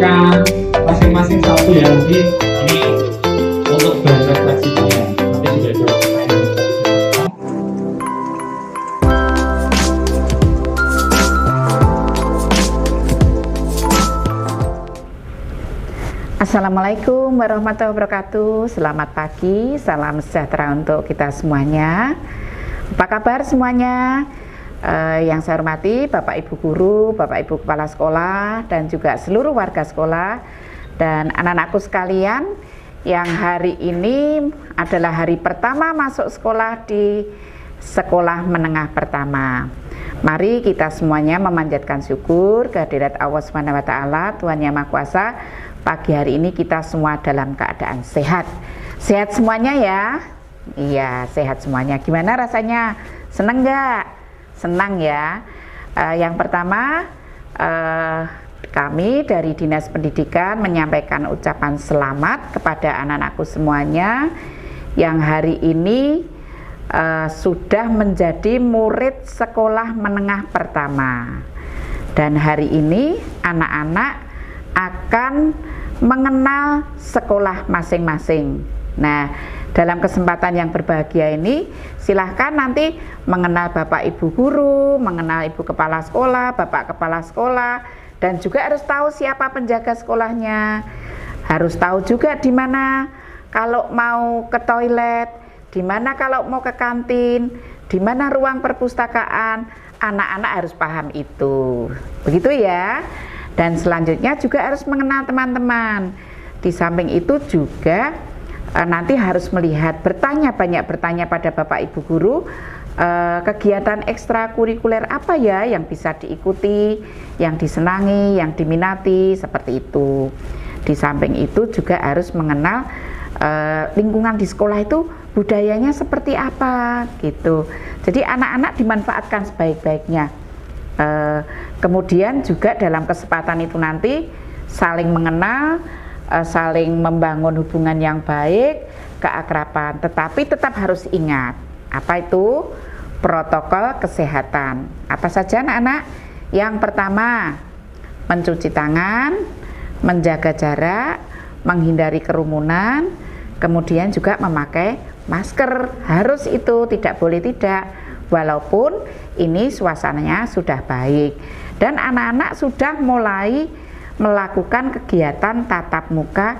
siapkan masing-masing satu ya, nanti ini untuk bahan refleksinya nanti sudah ada. Assalamualaikum warahmatullahi wabarakatuh. Selamat pagi, salam sejahtera untuk kita semuanya. Apa kabar semuanya? Yang saya hormati Bapak Ibu Guru, Bapak Ibu Kepala Sekolah, dan juga seluruh warga sekolah dan anak-anakku sekalian yang hari ini adalah hari pertama masuk sekolah di sekolah menengah pertama. Mari kita semuanya memanjatkan syukur kehadirat Allah Subhanahu wa taala, Tuhan Yang Maha Kuasa. Pagi hari ini kita semua dalam keadaan sehat. Sehat semuanya ya? Iya, sehat semuanya. Gimana rasanya? Senang nggak? Senang ya. Yang pertama, kami dari Dinas Pendidikan menyampaikan ucapan selamat kepada anak-anakku semuanya yang hari ini sudah menjadi murid sekolah menengah pertama. Dan hari ini anak-anak akan mengenal sekolah masing-masing. Nah, dalam kesempatan yang berbahagia ini, silahkan nanti mengenal Bapak Ibu Guru, mengenal Ibu Kepala Sekolah, Bapak Kepala Sekolah, dan juga harus tahu siapa penjaga sekolahnya. Harus tahu juga di mana kalau mau ke toilet, di mana kalau mau ke kantin, di mana ruang perpustakaan. Anak-anak harus paham itu. Begitu ya. Dan selanjutnya juga harus mengenal teman-teman. Di samping itu juga nanti harus melihat, banyak bertanya pada Bapak Ibu Guru, kegiatan ekstrakurikuler apa ya yang bisa diikuti, yang disenangi, yang diminati, seperti itu. Di samping itu juga harus mengenal lingkungan di sekolah itu budayanya seperti apa gitu. Jadi anak-anak dimanfaatkan sebaik-baiknya. Kemudian juga dalam kesempatan itu nanti saling mengenal, saling membangun hubungan yang baik, keakraban, tetapi tetap harus ingat apa itu protokol kesehatan. Apa saja anak-anak? Yang pertama, mencuci tangan, menjaga jarak, menghindari kerumunan, kemudian juga memakai masker. Harus itu, tidak boleh tidak, walaupun ini suasananya sudah baik dan anak-anak sudah mulai melakukan kegiatan tatap muka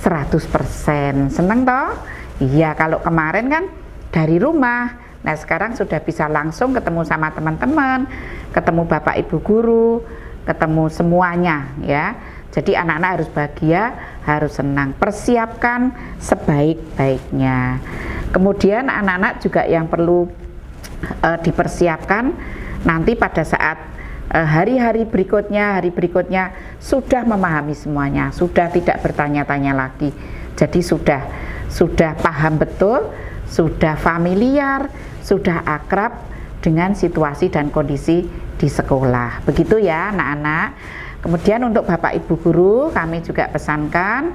100%. Seneng toh? Iya, kalau kemarin kan dari rumah. Nah, sekarang sudah bisa langsung ketemu sama teman-teman, ketemu Bapak Ibu Guru, ketemu semuanya ya. Jadi anak-anak harus bahagia, harus senang. Persiapkan sebaik-baiknya. Kemudian anak-anak juga yang perlu dipersiapkan nanti pada saat hari-hari berikutnya sudah memahami semuanya, sudah tidak bertanya-tanya lagi. Jadi sudah paham betul, sudah familiar, sudah akrab dengan situasi dan kondisi di sekolah. Begitu ya anak-anak. Kemudian untuk Bapak Ibu Guru, kami juga pesankan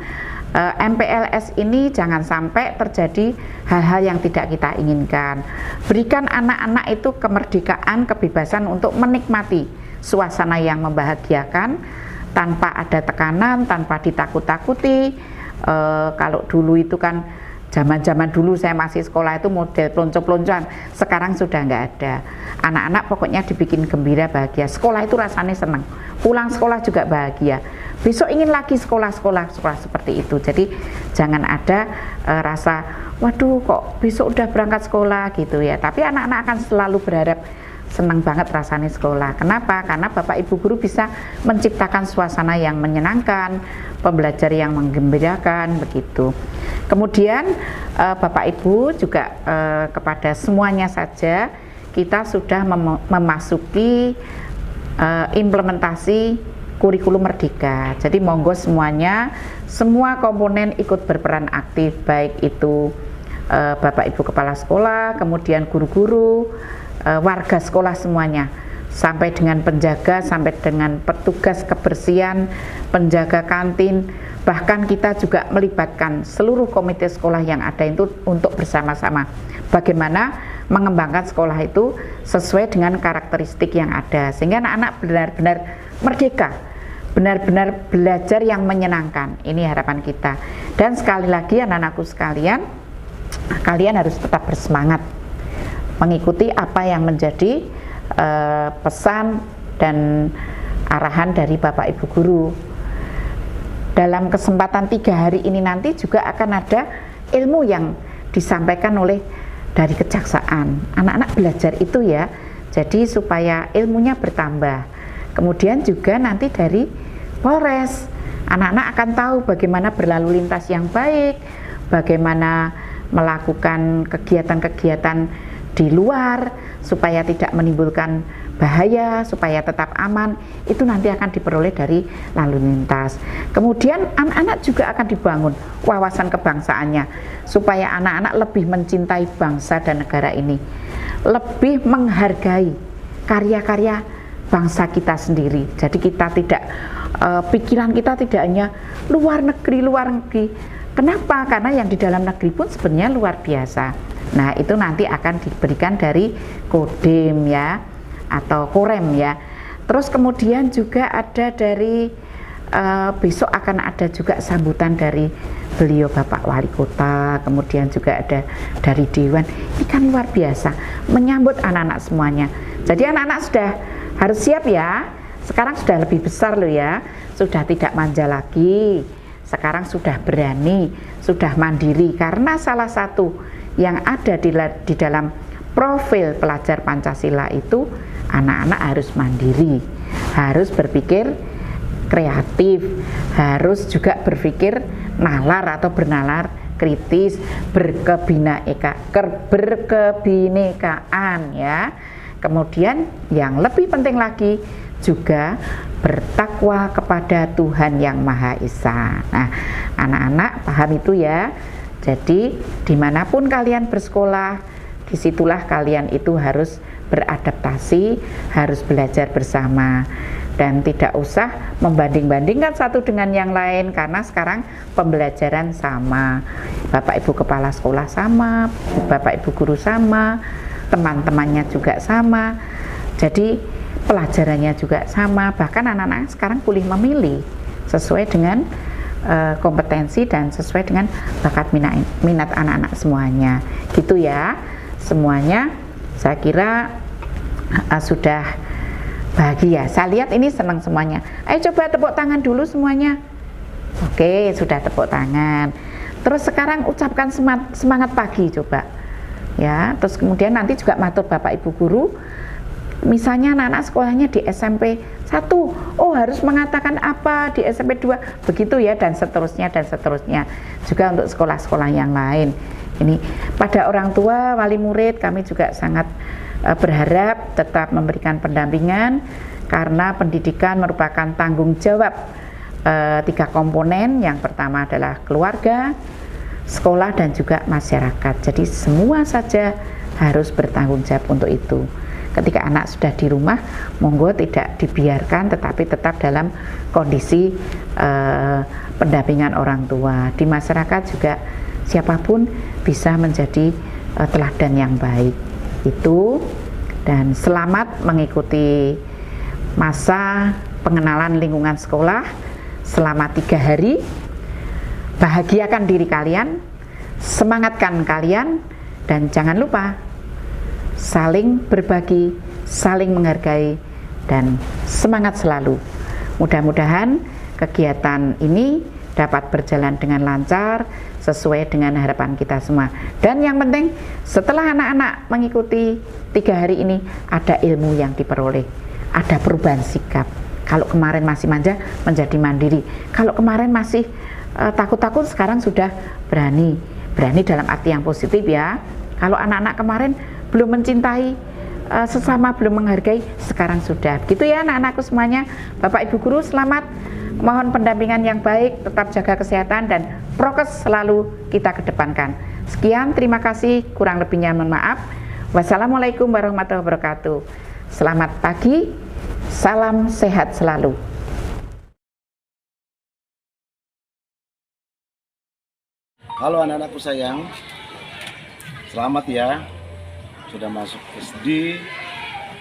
MPLS ini jangan sampai terjadi hal-hal yang tidak kita inginkan. Berikan anak-anak itu kemerdekaan, kebebasan untuk menikmati suasana yang membahagiakan tanpa ada tekanan, tanpa ditakut-takuti. Kalau dulu itu kan zaman-zaman dulu saya masih sekolah itu model pelonco-peloncoan, sekarang sudah nggak ada. Anak-anak pokoknya dibikin gembira, bahagia. Sekolah itu rasanya senang, pulang sekolah juga bahagia, besok ingin lagi sekolah seperti itu. Jadi jangan ada rasa waduh kok besok udah berangkat sekolah gitu ya. Tapi anak-anak akan selalu berharap senang banget rasanya sekolah. Kenapa? Karena Bapak Ibu Guru bisa menciptakan suasana yang menyenangkan, pembelajar yang menggembirakan, begitu. Kemudian Bapak Ibu juga kepada semuanya saja, kita sudah memasuki implementasi kurikulum merdeka. Jadi monggo semuanya, semua komponen ikut berperan aktif, baik itu Bapak Ibu Kepala Sekolah, kemudian guru-guru, warga sekolah semuanya, sampai dengan penjaga, sampai dengan petugas kebersihan, penjaga kantin, bahkan kita juga melibatkan seluruh komite sekolah yang ada itu untuk bersama-sama bagaimana mengembangkan sekolah itu sesuai dengan karakteristik yang ada, sehingga anak-anak benar-benar merdeka, benar-benar belajar yang menyenangkan. Ini harapan kita. Dan sekali lagi anak-anakku sekalian, kalian harus tetap bersemangat mengikuti apa yang menjadi pesan dan arahan dari Bapak Ibu Guru. Dalam kesempatan 3 hari ini nanti juga akan ada ilmu yang disampaikan oleh dari kejaksaan. Anak-anak belajar itu ya, jadi supaya ilmunya bertambah. Kemudian juga nanti dari Polres, anak-anak akan tahu bagaimana berlalu lintas yang baik, bagaimana melakukan kegiatan-kegiatan di luar supaya tidak menimbulkan bahaya, supaya tetap aman. Itu nanti akan diperoleh dari lalu lintas. Kemudian anak-anak juga akan dibangun wawasan kebangsaannya, supaya anak-anak lebih mencintai bangsa dan negara ini, lebih menghargai karya-karya bangsa kita sendiri. Jadi kita tidak pikiran kita tidak hanya luar negeri. Kenapa? Karena yang di dalam negeri pun sebenarnya luar biasa. Nah, itu nanti akan diberikan dari Kodim ya, atau Korem ya. Terus kemudian juga ada dari besok akan ada juga sambutan dari beliau Bapak Wali Kota, kemudian juga ada dari Dewan. Ini kan luar biasa menyambut anak-anak semuanya. Jadi anak-anak sudah harus siap ya. Sekarang sudah lebih besar loh ya, sudah tidak manja lagi. Sekarang sudah berani, sudah mandiri, karena salah satu yang ada di dalam profil pelajar Pancasila itu anak-anak harus mandiri, harus berpikir kreatif, harus juga berpikir nalar atau bernalar kritis, berkebinekaan ya. Kemudian yang lebih penting lagi juga bertakwa kepada Tuhan yang Maha Esa. Nah, anak-anak paham itu ya. Jadi dimanapun kalian bersekolah, disitulah kalian itu harus beradaptasi, harus belajar bersama, dan tidak usah membanding-bandingkan satu dengan yang lain, karena sekarang pembelajaran sama, Bapak Ibu Kepala Sekolah sama, Bapak Ibu Guru sama, teman-temannya juga sama, jadi pelajarannya juga sama. Bahkan anak-anak sekarang boleh memilih sesuai dengan kompetensi dan sesuai dengan bakat minat anak-anak semuanya, gitu ya. Semuanya saya kira sudah bahagia. Saya lihat ini senang semuanya. Ayo coba tepuk tangan dulu semuanya. Oke, sudah tepuk tangan. Terus sekarang ucapkan semangat pagi coba ya. Terus kemudian nanti juga matur Bapak Ibu Guru, misalnya anak-anak sekolahnya di SMP 1, oh harus mengatakan apa, di SMP 2 begitu ya, dan seterusnya juga untuk sekolah-sekolah yang lain. Ini pada orang tua, wali murid, kami juga sangat berharap tetap memberikan pendampingan, karena pendidikan merupakan tanggung jawab 3 komponen. Yang pertama adalah keluarga, sekolah, dan juga masyarakat. Jadi semua saja harus bertanggung jawab untuk itu. Ketika anak sudah di rumah, monggo tidak dibiarkan, tetapi tetap dalam kondisi pendampingan orang tua. Di masyarakat juga siapapun bisa menjadi teladan yang baik itu. Dan selamat mengikuti masa pengenalan lingkungan sekolah selama 3 hari. Bahagiakan diri kalian, semangatkan kalian, dan jangan lupa saling berbagi, saling menghargai, dan semangat selalu. Mudah-mudahan kegiatan ini dapat berjalan dengan lancar sesuai dengan harapan kita semua. Dan yang penting, setelah anak-anak mengikuti 3 hari ini, ada ilmu yang diperoleh, ada perubahan sikap. Kalau kemarin masih manja, menjadi mandiri. Kalau kemarin masih takut-takut, sekarang sudah berani dalam arti yang positif ya. Kalau anak-anak kemarin belum mencintai sesama, belum menghargai, sekarang sudah. Gitu ya anak-anakku semuanya. Bapak Ibu Guru selamat, mohon pendampingan yang baik, tetap jaga kesehatan, dan prokes selalu kita kedepankan. Sekian, terima kasih, kurang lebihnya mohon maaf. Wassalamualaikum warahmatullahi wabarakatuh. Selamat pagi, salam sehat selalu. Halo anak-anakku sayang, selamat ya, sudah masuk SD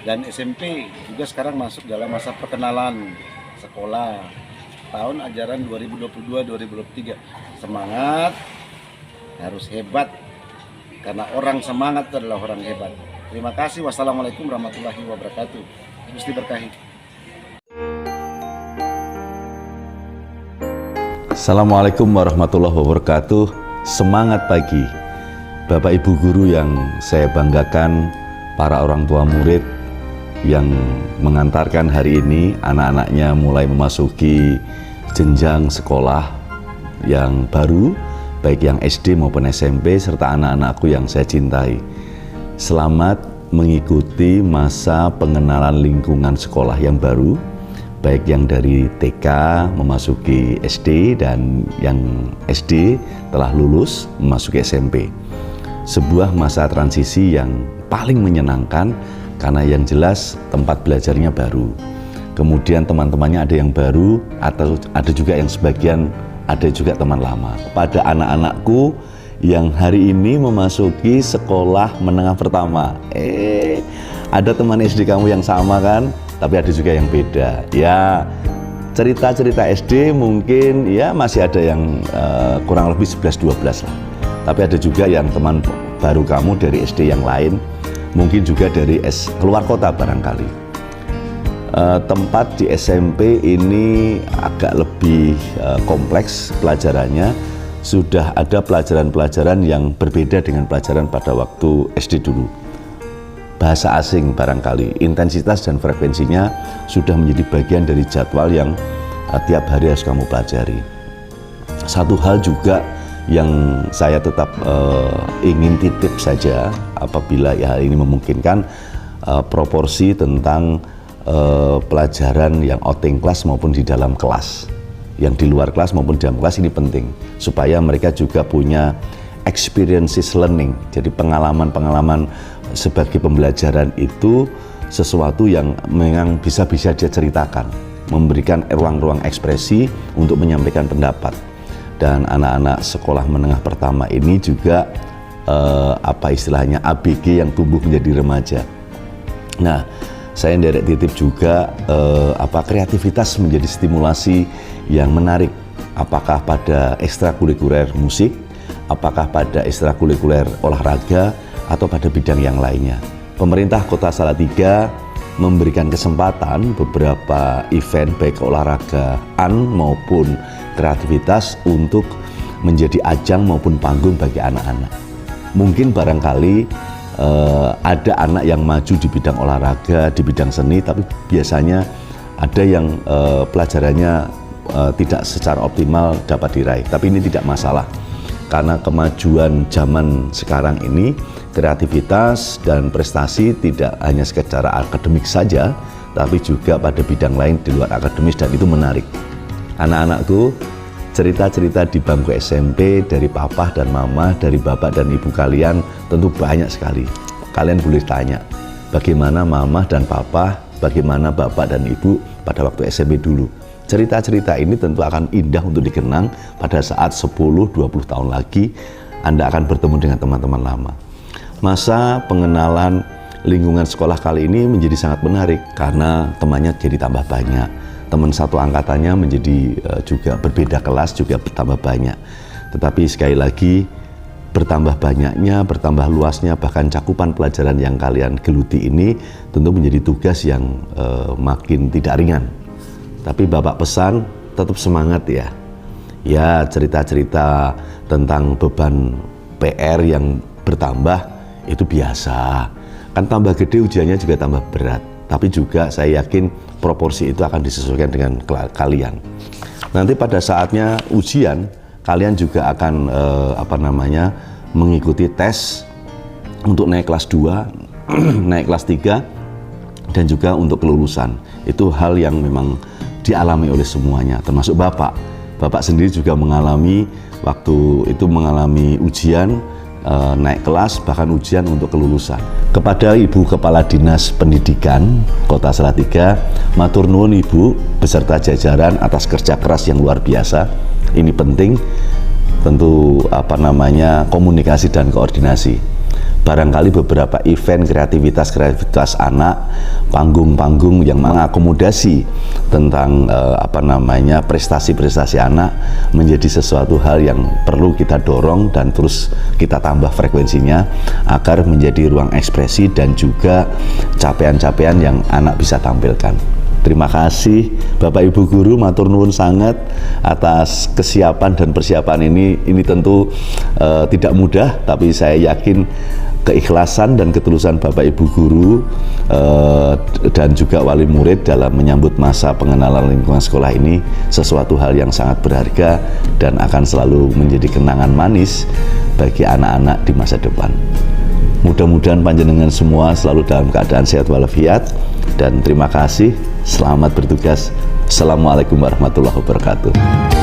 dan SMP, juga sekarang masuk dalam masa perkenalan sekolah tahun ajaran 2022-2023. Semangat, harus hebat, karena orang semangat itu adalah orang hebat. Terima kasih. Wassalamualaikum warahmatullahi wabarakatuh. Gusti berkahi. Assalamualaikum warahmatullahi wabarakatuh. Semangat pagi Bapak Ibu guru yang saya banggakan, para orang tua murid yang mengantarkan hari ini anak-anaknya mulai memasuki jenjang sekolah yang baru, baik yang SD maupun SMP, serta anak-anakku yang saya cintai. Selamat mengikuti masa pengenalan lingkungan sekolah yang baru, baik yang dari TK memasuki SD dan yang SD telah lulus memasuki SMP. Sebuah masa transisi yang paling menyenangkan karena yang jelas tempat belajarnya baru. Kemudian teman-temannya ada yang baru atau ada juga yang sebagian ada juga teman lama. Pada anak-anakku yang hari ini memasuki sekolah menengah pertama, ada teman SD kamu yang sama kan? Tapi ada juga yang beda. Ya, cerita-cerita SD mungkin ya masih ada yang kurang lebih 11-12 lah. Tapi ada juga yang teman baru kamu dari SD yang lain, mungkin juga dari keluar kota barangkali. Tempat di SMP ini agak lebih kompleks pelajarannya. Sudah ada pelajaran-pelajaran yang berbeda dengan pelajaran pada waktu SD dulu. Bahasa asing barangkali, intensitas dan frekuensinya sudah menjadi bagian dari jadwal yang tiap hari harus kamu pelajari. Satu hal juga yang saya tetap ingin titip saja apabila ya hal ini memungkinkan, proporsi tentang pelajaran yang outing kelas maupun di dalam kelas, yang di luar kelas maupun di dalam kelas ini penting supaya mereka juga punya experiences learning. Jadi pengalaman-pengalaman sebagai pembelajaran itu sesuatu yang memang bisa dia ceritakan, memberikan ruang-ruang ekspresi untuk menyampaikan pendapat. Dan anak-anak sekolah menengah pertama ini juga apa istilahnya ABG yang tumbuh menjadi remaja. Nah, saya nderek titip juga kreativitas menjadi stimulasi yang menarik. Apakah pada ekstrakurikuler musik, apakah pada ekstrakurikuler olahraga, atau pada bidang yang lainnya. Pemerintah Kota Salatiga memberikan kesempatan beberapa event baik olahragaan maupun kreativitas untuk menjadi ajang maupun panggung bagi anak-anak. Mungkin barangkali ada anak yang maju di bidang olahraga, di bidang seni, tapi biasanya ada yang pelajarannya tidak secara optimal dapat diraih. Tapi ini tidak masalah, karena kemajuan zaman sekarang ini, kreativitas dan prestasi tidak hanya secara akademik saja, tapi juga pada bidang lain di luar akademis, dan itu menarik. Anak-anakku, cerita-cerita di bangku SMP dari papa dan mama, dari bapak dan ibu kalian tentu banyak sekali. Kalian boleh tanya, bagaimana mama dan papa, bagaimana bapak dan ibu pada waktu SMP dulu. Cerita-cerita ini tentu akan indah untuk dikenang pada saat 10-20 tahun lagi Anda akan bertemu dengan teman-teman lama. Masa pengenalan lingkungan sekolah kali ini menjadi sangat menarik karena temannya jadi tambah banyak. Teman satu angkatannya menjadi juga berbeda kelas, juga bertambah banyak. Tetapi sekali lagi, bertambah banyaknya, bertambah luasnya, bahkan cakupan pelajaran yang kalian geluti ini tentu menjadi tugas yang makin tidak ringan. Tapi Bapak pesan, tetap semangat ya. Ya, cerita-cerita tentang beban PR yang bertambah itu biasa. Kan tambah gede ujiannya juga tambah berat. Tapi juga saya yakin proporsi itu akan disesuaikan dengan kalian. Nanti pada saatnya ujian, kalian juga akan mengikuti tes untuk naik kelas 2, naik kelas 3, dan juga untuk kelulusan. Itu hal yang memang dialami oleh semuanya, termasuk Bapak. Bapak sendiri juga mengalami waktu itu mengalami ujian, naik kelas, bahkan ujian untuk kelulusan. Kepada Ibu Kepala Dinas Pendidikan Kota Salatiga, matur nuwun Ibu beserta jajaran atas kerja keras yang luar biasa. Ini penting, tentu komunikasi dan koordinasi. barangkali beberapa event kreativitas anak, panggung-panggung yang mengakomodasi tentang prestasi-prestasi anak menjadi sesuatu hal yang perlu kita dorong dan terus kita tambah frekuensinya agar menjadi ruang ekspresi dan juga capaian-capaian yang anak bisa tampilkan. Terima kasih Bapak Ibu Guru, matur nuwun sangat atas kesiapan dan persiapan ini. Ini tentu tidak mudah, tapi saya yakin keikhlasan dan ketulusan Bapak Ibu Guru dan juga wali murid dalam menyambut masa pengenalan lingkungan sekolah ini sesuatu hal yang sangat berharga dan akan selalu menjadi kenangan manis bagi anak-anak di masa depan. Mudah-mudahan panjenengan semua selalu dalam keadaan sehat walafiat, dan terima kasih. Selamat bertugas. Assalamualaikum warahmatullahi wabarakatuh.